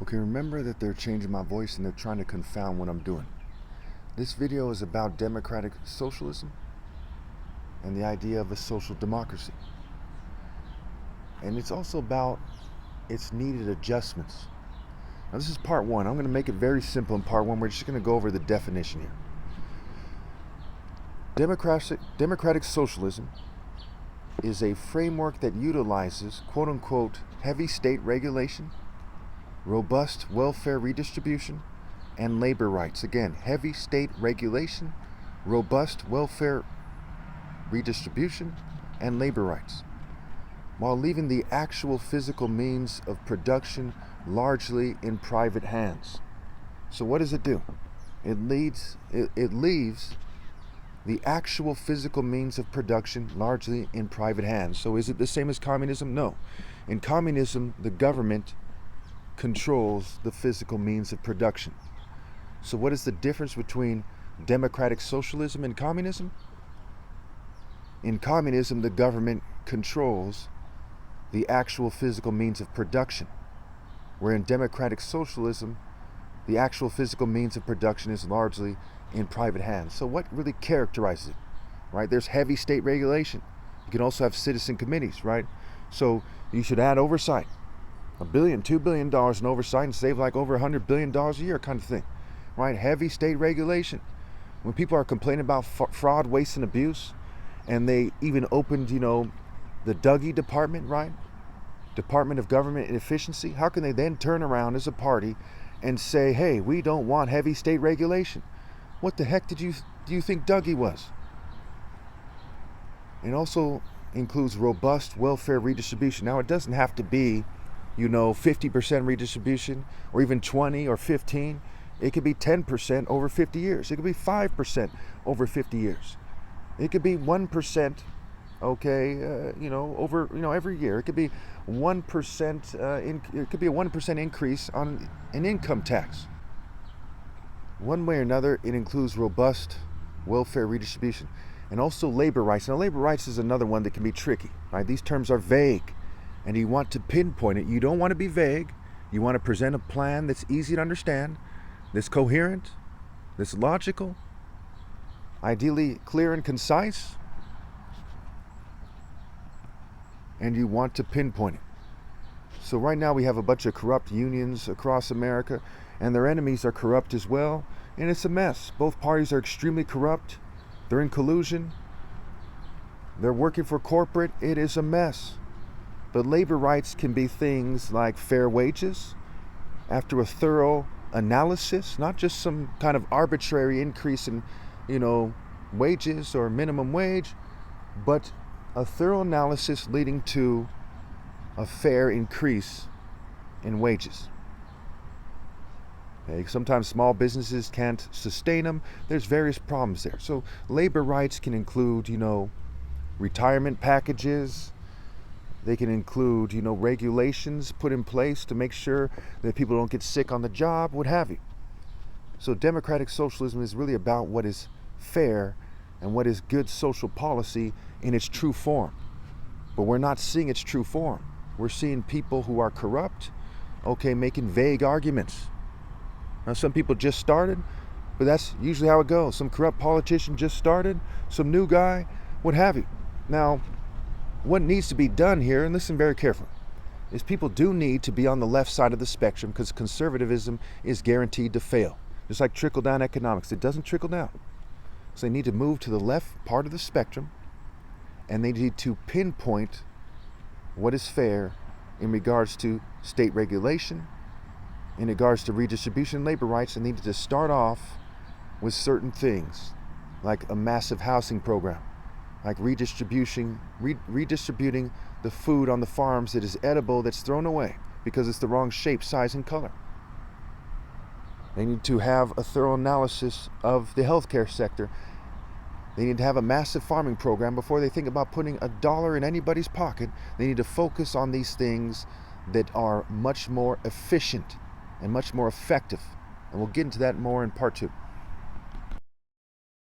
Okay, remember that they're changing my voice and they're trying to confound what I'm doing. This video is about democratic socialism and the idea of a social democracy. And it's also about its needed adjustments. Now, this is part one. I'm going to make it very simple in part one. We're just going to go over the definition here. Democratic socialism is a framework that utilizes, quote unquote, heavy state regulation, robust welfare redistribution, and labor rights. Again, heavy state regulation, robust welfare redistribution, and labor rights, while leaving the actual physical means of production largely in private hands. So what does it do? It leaves the actual physical means of production largely in private hands. So is it the same as communism? No. In communism, the government controls the physical means of production. So what is the difference between democratic socialism and communism? In communism, the government controls the actual physical means of production, where in democratic socialism, the actual physical means of production is largely in private hands. So what really characterizes it, right? There's heavy state regulation. You can also have citizen committees, right? So you should add oversight. $1 billion, $2 billion in oversight and save like over $100 billion a year kind of thing, right? Heavy state regulation. When people are complaining about fraud, waste, and abuse, and they even opened, the Dougie department, right? Department of Government and Efficiency. How can they then turn around as a party and say, hey, we don't want heavy state regulation? What the heck do you think Dougie was? It also includes robust welfare redistribution. Now, it doesn't have to be, 50% redistribution or even 20 or 15. It could be 10% over 50 years. It could be 5% over 50 years. It could be 1%, over, every year. It could be 1%, it could be a 1% increase on an income tax. One way or another, it includes robust welfare redistribution and also labor rights. Now, labor rights is another one that can be tricky, right? These terms are vague, and you want to pinpoint it. You don't want to be vague. You want to present a plan that's easy to understand, that's coherent, that's logical, ideally clear and concise, and you want to pinpoint it. So right now we have a bunch of corrupt unions across America, and their enemies are corrupt as well, and it's a mess. Both parties are extremely corrupt. They're in collusion. They're working for corporate. It is a mess. But labor rights can be things like fair wages after a thorough analysis, not just some kind of arbitrary increase in, wages or minimum wage, but a thorough analysis leading to a fair increase in wages. Okay, sometimes small businesses can't sustain them. There's various problems there. So labor rights can include, retirement packages. They can include, regulations put in place to make sure that people don't get sick on the job, what have you. So democratic socialism is really about what is fair and what is good social policy in its true form. But we're not seeing its true form. We're seeing people who are corrupt, making vague arguments. Now, some people just started, but that's usually how it goes. Some corrupt politician just started, some new guy, what have you. Now, what needs to be done here, and listen very carefully, is people do need to be on the left side of the spectrum because conservatism is guaranteed to fail. Just like trickle-down economics, it doesn't trickle down. So they need to move to the left part of the spectrum, and they need to pinpoint what is fair in regards to state regulation, in regards to redistribution and labor rights, and they need to start off with certain things, like a massive housing program, like redistributing the food on the farms that is edible that's thrown away because it's the wrong shape, size, and color. They need to have a thorough analysis of the healthcare sector. They need to have a massive farming program before they think about putting a dollar in anybody's pocket. They need to focus on these things that are much more efficient and much more effective. And we'll get into that more in part two.